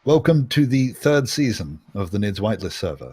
Welcome to the third season of the Nidd's Whitelist server.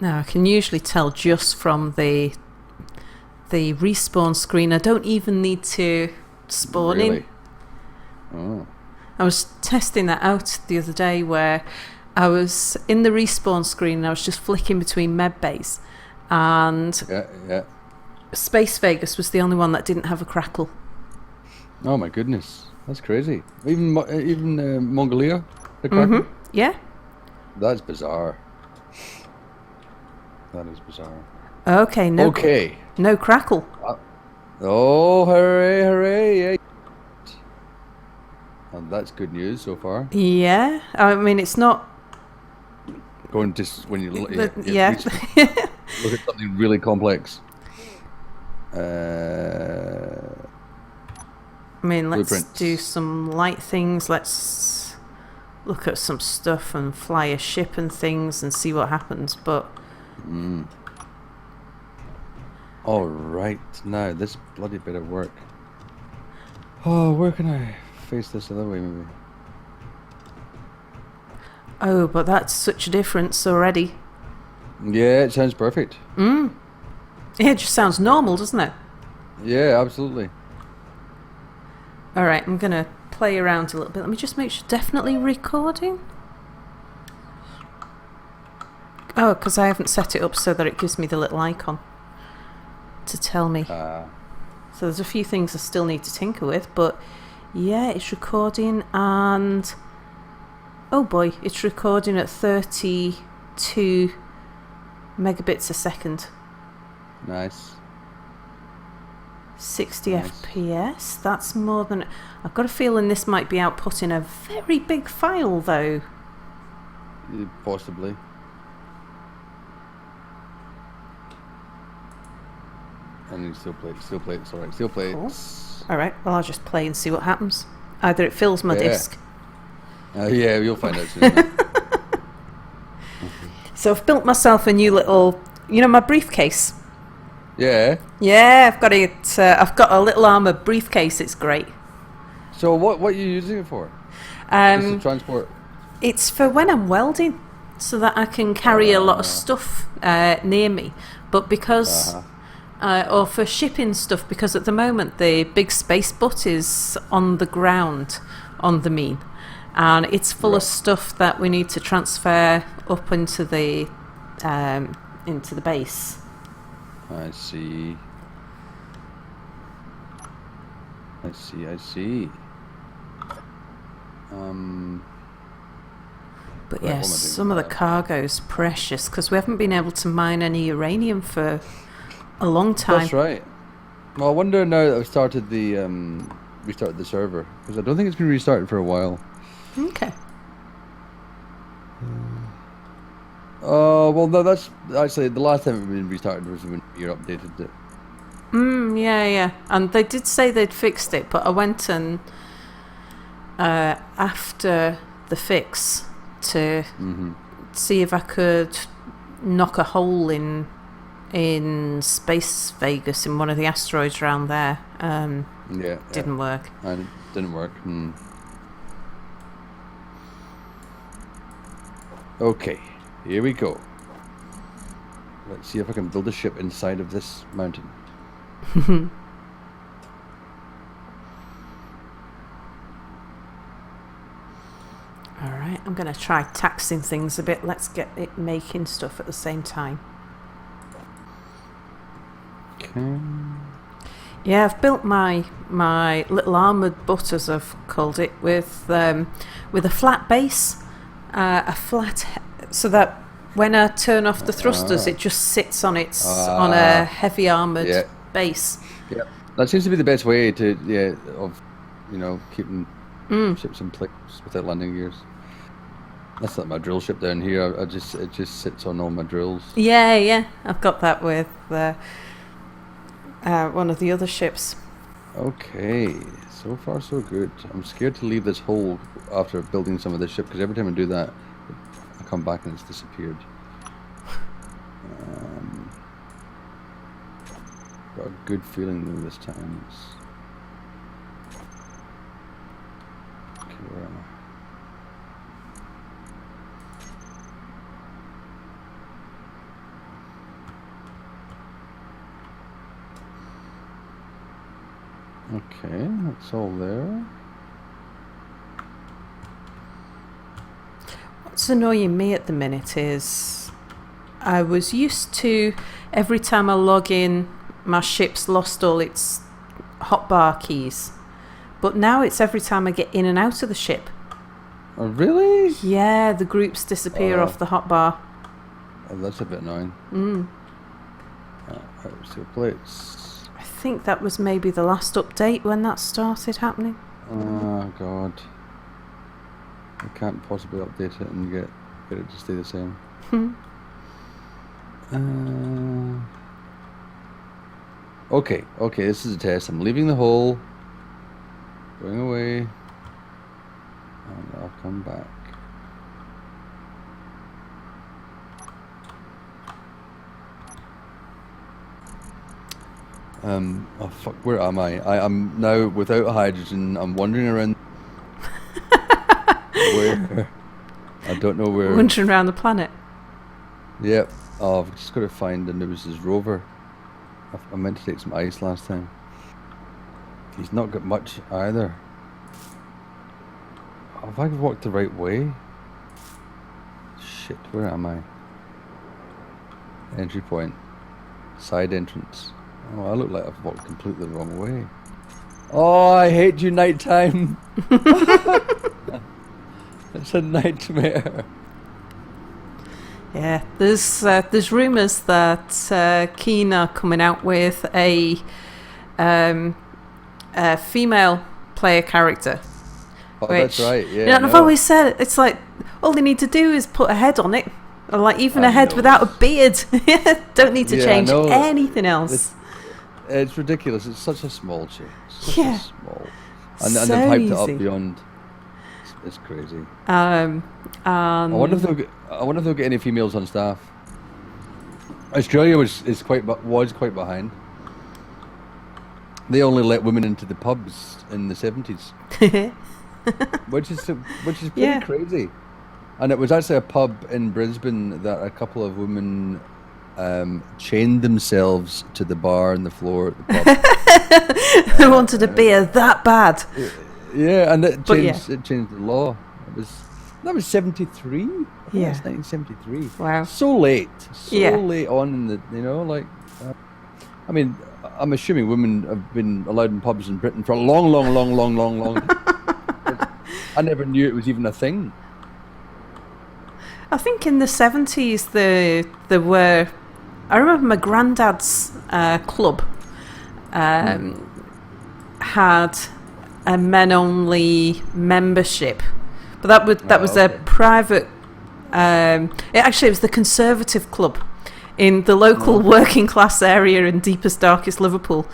Now I can usually tell just from the respawn screen. I don't even need to spawn in. Oh. I was testing that out the other day where I was in the respawn screen and I was just flicking between med bays, and Space Vegas was the only one that didn't have a crackle. Oh my goodness, that's crazy. Even Mongolia, the crackle? Yeah. That's bizarre. That is bizarre. Okay, no crackle. Oh, hooray, hooray! Yeah. And that's good news so far. Yeah, I mean it's not. Going to when you look, Yeah. Look at something really complex. I mean, let's Blueprints. do some light things. Let's look at some stuff and fly a ship and things and see what happens. But all right, now this bloody bit of work. Oh, where can I face this other way, maybe? oh, but that's such a difference already. Yeah, it sounds perfect. It just sounds normal, doesn't it? Yeah, absolutely. All right, I'm gonna play around a little bit. Let me just make sure. Definitely recording. Oh, because I haven't set it up so that it gives me the little icon to tell me. So there's a few things I still need to tinker with, but yeah, it's recording, and oh boy, it's recording at 32 megabits a second. Nice. 60 Nice. FPS. That's more than. I've got a feeling this might be outputting a very big file, though. Possibly. And you still play it, sorry. Still play Cool. it. All right. Well, I'll just play and see what happens. Either it fills my disc. Yeah, you'll find out soon enough. So I've built myself a new little, my briefcase. Yeah. Yeah, I've got it. I've got a little armored briefcase. It's great. So what are you using it for? Just to transport? It's for when I'm welding, so that I can carry a lot of stuff near me. But because, or for shipping stuff, because at the moment the big space butt is on the ground on the Mean, and it's full of stuff that we need to transfer up into the base. I see. But Right, what am I yes, doing some of the with that? cargo's precious because we haven't been able to mine any uranium for a long time. That's right. Well, I wonder now that I've started restarted the server, because I don't think it's been restarted for a while. Okay. Oh, well, no, that's actually the last time it had been restarted was when you updated it. Yeah. And they did say they'd fixed it, but I went and after the fix to see if I could knock a hole in Space Vegas in one of the asteroids around there. Didn't work. And it didn't work. Okay, here we go. Let's see if I can build a ship inside of this mountain. Alright, I'm going to try taxing things a bit. Let's get it making stuff at the same time. Okay. Yeah, I've built my little armoured butt, as I've called it, with a flat base, so that when I turn off the thrusters, it just sits on on a heavy armoured base. Yeah, that seems to be the best way to keeping ships in place without landing gears. That's like my drill ship down here. It just sits on all my drills. Yeah, I've got that with one of the other ships. Okay, so far so good. I'm scared to leave this hole after building some of this ship, because every time I do that, I come back and it's disappeared. got a good feeling though this time. Okay, where am I? Okay, that's all there. What's annoying me at the minute is I was used to every time I log in, my ship's lost all its hotbar keys. But now it's every time I get in and out of the ship. Oh, really? Yeah, the groups disappear off the hotbar. Oh, that's a bit annoying. So plates. I think that was maybe the last update when that started happening. Oh, God. I can't possibly update it and get it to stay the same. Okay, this is a test. I'm leaving the hole, going away, and I'll come back. Oh fuck, where am I? I am now without hydrogen. I'm wandering around. Where? I don't know where. Wandering around the planet. Yep. Oh, I've just got to find Anubis's rover. I meant to take some ice last time. He's not got much either. Have I walked the right way? Shit, where am I? Entry point. Side entrance. Oh, I look like I've walked completely the wrong way. Oh, I hate you, nighttime. It's a nightmare. Yeah, there's rumours that Keen are coming out with a female player character. Oh, that's right. Yeah. And I've always said it's like all they need to do is put a head on it, or like even a head without a beard. Don't need to change anything else. It's ridiculous. It's such a small change. Such Yeah. a small. And they've hyped it up beyond. It's crazy. I wonder if they'll get any females on staff. Australia was quite behind. They only let women into the pubs in the 70s, which is pretty crazy. And it was actually a pub in Brisbane that a couple of women chained themselves to the bar and the floor at the pub. They wanted a beer that bad. Yeah, and it changed the law. That was 73. Yeah, it's 1973. Wow, so late on in the I mean, I'm assuming women have been allowed in pubs in Britain for a long. I never knew it was even a thing. I think in the 70s there were. I remember my granddad's club had a men-only membership, but that was a private. It was the Conservative Club in the local working class area in deepest, darkest Liverpool.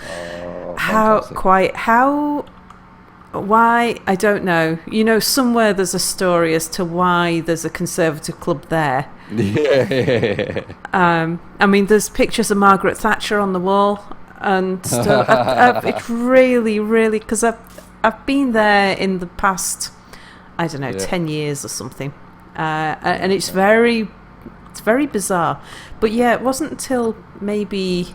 Why, I don't know. You know, somewhere there's a story as to why there's a Conservative Club there. Yeah. I mean, there's pictures of Margaret Thatcher on the wall and stuff. It's really, really, because I've been there in the past, I don't know, 10 years or something. And it's very bizarre. But yeah, it wasn't until maybe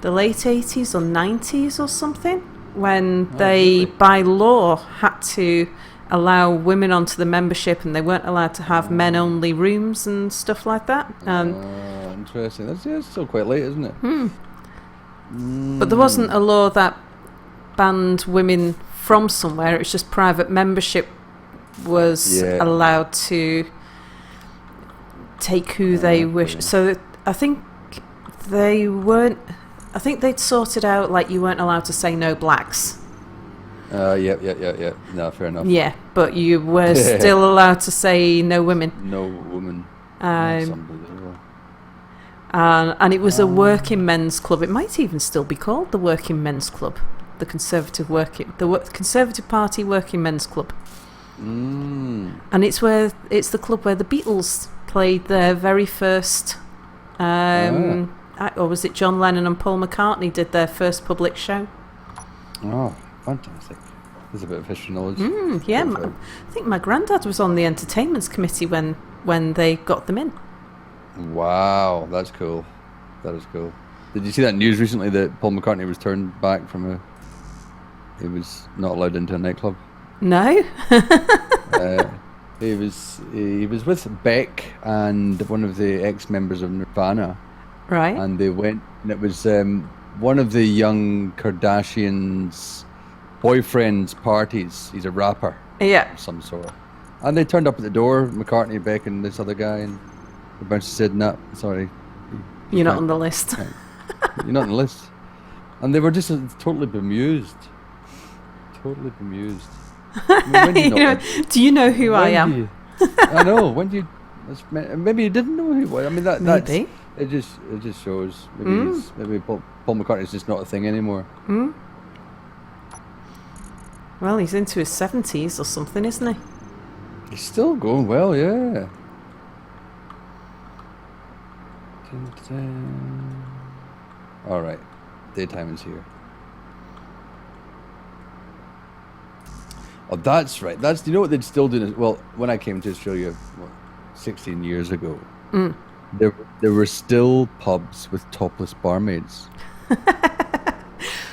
the late 80s or 90s or something when they, by law, had to allow women onto the membership, and they weren't allowed to have men-only rooms and stuff like that. Interesting. That's still quite late, isn't it? But there wasn't a law that banned women from somewhere. It was just private membership was allowed to take who they wish. So I think they weren't. I think they'd sorted out like you weren't allowed to say no blacks. Yeah. No, fair enough. Yeah, but you were still allowed to say no women. No woman. And it was a working men's club. It might even still be called the Working Men's Club, the Conservative Party Working Men's Club. And it's the club where the Beatles played their very first or was it John Lennon and Paul McCartney did their first public show. Oh, fantastic. There's a bit of history knowledge. Yeah, I think my granddad was on the entertainments committee when they got them in. Wow, that's cool. That is cool. Did you see that news recently that Paul McCartney was turned back from he was not allowed into a nightclub? No. He was with Beck and one of the ex-members of Nirvana. Right. And they went, and it was one of the young Kardashians' boyfriend's parties. He's a rapper. Yeah. Of some sort. And they turned up at the door, McCartney, Beck, and this other guy, and the bouncer said, "No, sorry. You're not on the list." You're not on the list. And they were just totally bemused. Totally bemused. I mean, do you know who I am? I know. When do you? Maybe you didn't know who he was. I mean, Maybe. It just shows. Maybe Paul McCartney's just not a thing anymore. Well, he's into his 70s or something, isn't he? He's still going well, yeah. All right, daytime is here. Oh, that's right. You know what they'd still do? Well, when I came to Australia 16 years ago, there were still pubs with topless barmaids,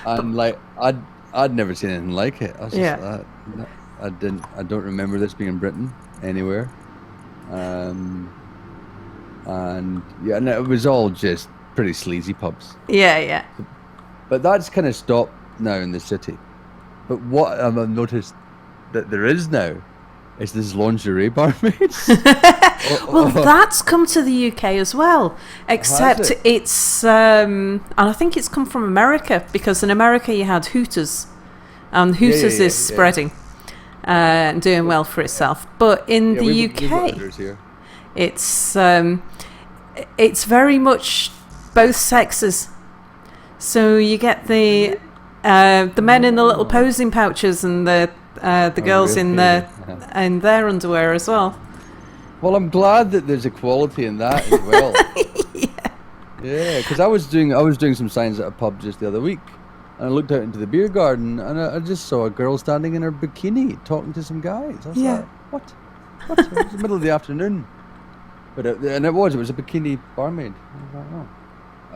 and like I'd never seen anything like it. I was just I don't remember this being in Britain anywhere, and it was all just pretty sleazy pubs. Yeah. But that's kind of stopped now in the city. But what I've noticed that there is now is this lingerie barmaids. Well, that's come to the UK as well, except it's and I think it's come from America, because in America you had Hooters, and Hooters is spreading and doing well for itself. But in the UK, it's very much both sexes. So you get the men in the little posing pouches and the girls in their underwear as well. Well, I'm glad that there's equality in that as well. Yeah, because I was doing some signs at a pub just the other week, and I looked out into the beer garden, and I just saw a girl standing in her bikini talking to some guys. I was like, what? It was the middle of the afternoon, but it was a bikini barmaid. I was like, oh.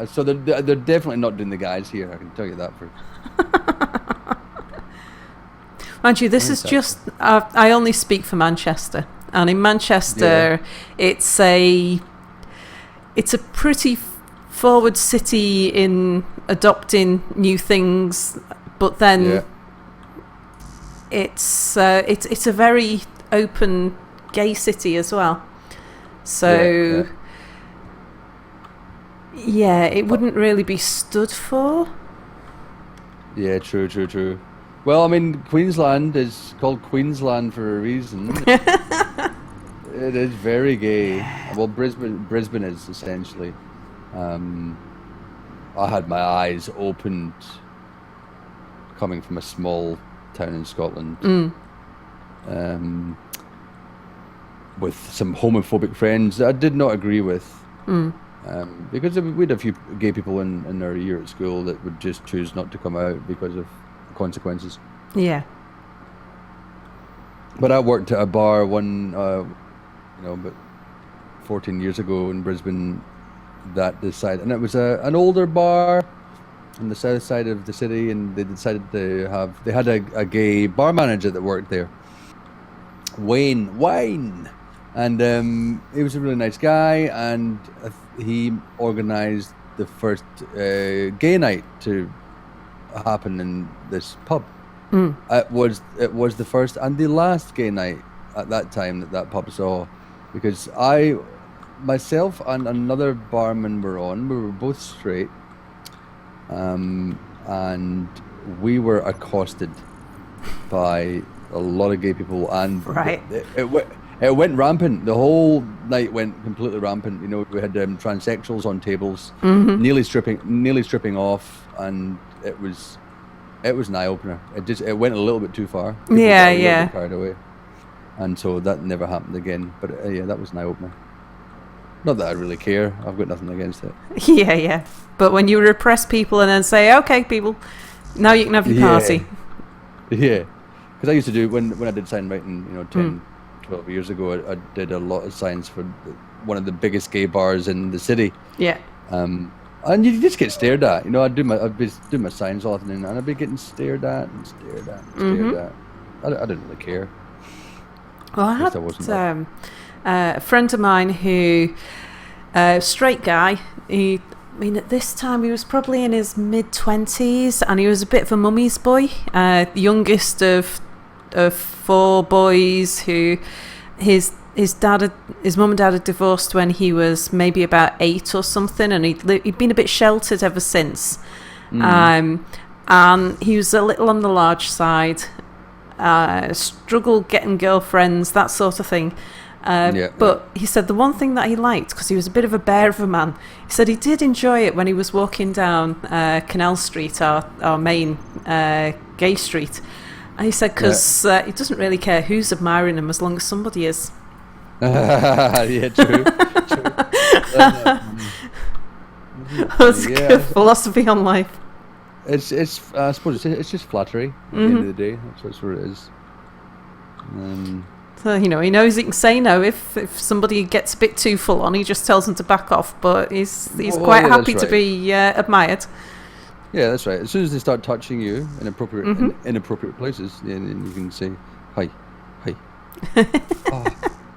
So they're definitely not doing the guys here. I can tell you that for. Mind you, this is just. I only speak for Manchester, and in Manchester, it's a pretty forward city in adopting new things, but then it's a very open gay city as well. So. Yeah, it wouldn't really be stood for. Yeah, true. Well, I mean, Queensland is called Queensland for a reason. It is very gay. Well, Brisbane is essentially. I had my eyes opened coming from a small town in Scotland. With some homophobic friends that I did not agree with. Because we had a few gay people in our year at school that would just choose not to come out because of consequences. Yeah. But I worked at a bar about 14 years ago in Brisbane that decided, and it was an older bar on the south side of the city, and they decided they had a gay bar manager that worked there, Wayne. And he was a really nice guy, and he organised the first gay night to happen in this pub. It was the first and the last gay night at that time that pub saw, because myself and another barman we were both straight, and we were accosted by a lot of gay people, and it went rampant. The whole night went completely rampant. You know, we had transsexuals on tables, nearly stripping off, and it was an eye opener. It went a little bit too far. People got a little bit carried away, and so that never happened again. But that was an eye opener. Not that I really care. I've got nothing against it. Yeah. But when you repress people and then say, okay, people, now you can have your party. Yeah. Because I used to do, when I did sign writing, 10, 12 years ago, I did a lot of signs for one of the biggest gay bars in the city. Yeah. And you just get stared at. I'd be doing my signs all afternoon, and I'd be getting stared at and stared at and stared at. I didn't really care. Well, I had a friend of mine who, straight guy, at this time he was probably in his mid-20s, and he was a bit of a mummy's boy, youngest of 4 boys who his mum and dad had divorced when he was maybe about 8 or something, and he'd been a bit sheltered ever since. And he was a little on the large side, struggled getting girlfriends, that sort of thing. But he said the one thing that he liked, because he was a bit of a bear of a man, he said he did enjoy it when he was walking down Canal Street, our main gay street. And he said because he doesn't really care who's admiring him as long as somebody is. Yeah, true. That's good philosophy on life. It's I suppose it's just flattery at the end of the day. That's what it is. So he knows he can say no if somebody gets a bit too full on. He just tells them to back off. But he's quite happy to be admired. Yeah, that's right. As soon as they start touching you in inappropriate places, then you can say hi. Oh,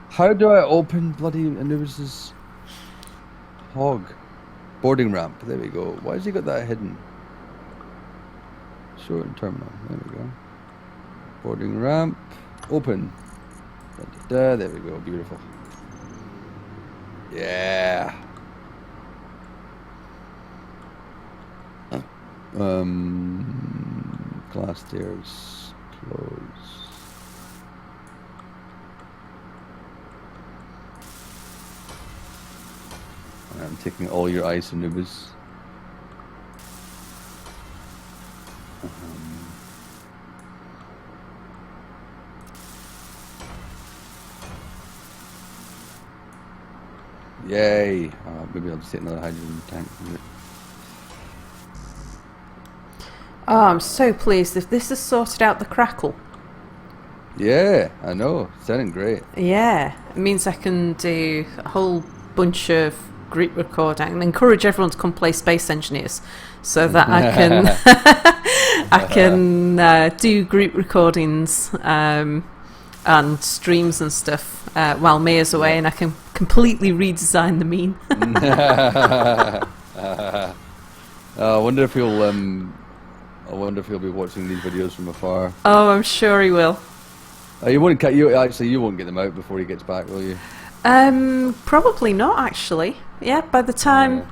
how do I open bloody Anubis's hog boarding ramp? There we go. Why has he got that hidden? Show it in terminal. There we go. Boarding ramp. Open. There we go. Beautiful. Yeah. Glass stairs. Close. I'm taking all your ice, Anubis. Yay! Maybe I'll just take another hydrogen tank. Oh, I'm so pleased if this has sorted out the crackle. Yeah, I know. Sounding great. Yeah, it means I can do a whole bunch of group recording and encourage everyone to come play Space Engineers, so that I can do group recordings and streams and stuff while Maya's away, and I can completely redesign the meme. I wonder if he'll be watching these videos from afar. Oh, I'm sure he will. You won't get them out before he gets back, will you? Probably not, actually. Yeah, by the time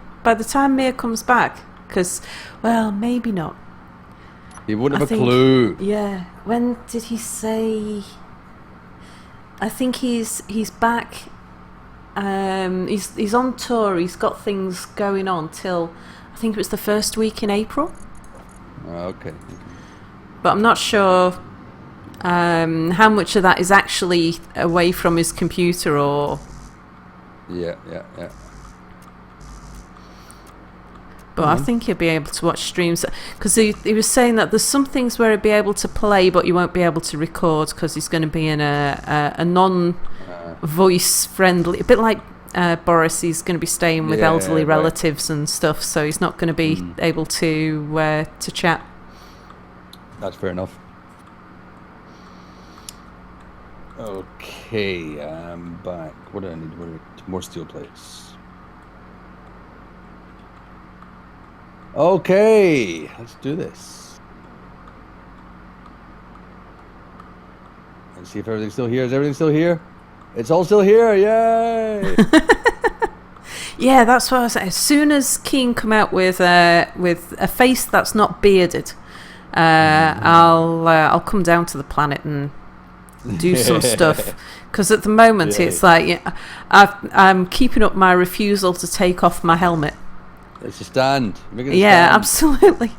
Mia comes back, because, well, maybe not. He won't have a clue. Yeah. When did he say? I think he's back. He's on tour. He's got things going on till I think it was the first week in April. Okay. But I'm not sure how much of that is actually away from his computer or. Yeah. But I think he'll be able to watch streams, because he was saying that there's some things where he'll be able to play but you won't be able to record because he's going to be in a non-voice friendly, a bit like Boris. He's going to be staying with elderly relatives and stuff, so he's not going to be able to chat. That's fair enough. Okay, I'm back. What do I need? More steel plates. Okay, let's do this. Let's see if everything's still here. Is everything still here? It's all still here. Yay! Yeah, that's what I was saying. As soon as Keen come out with a face that's not bearded, I'll come down to the planet and do some stuff. Because at the moment it's like I'm keeping up my refusal to take off my helmet. It's a stand. Yeah, absolutely.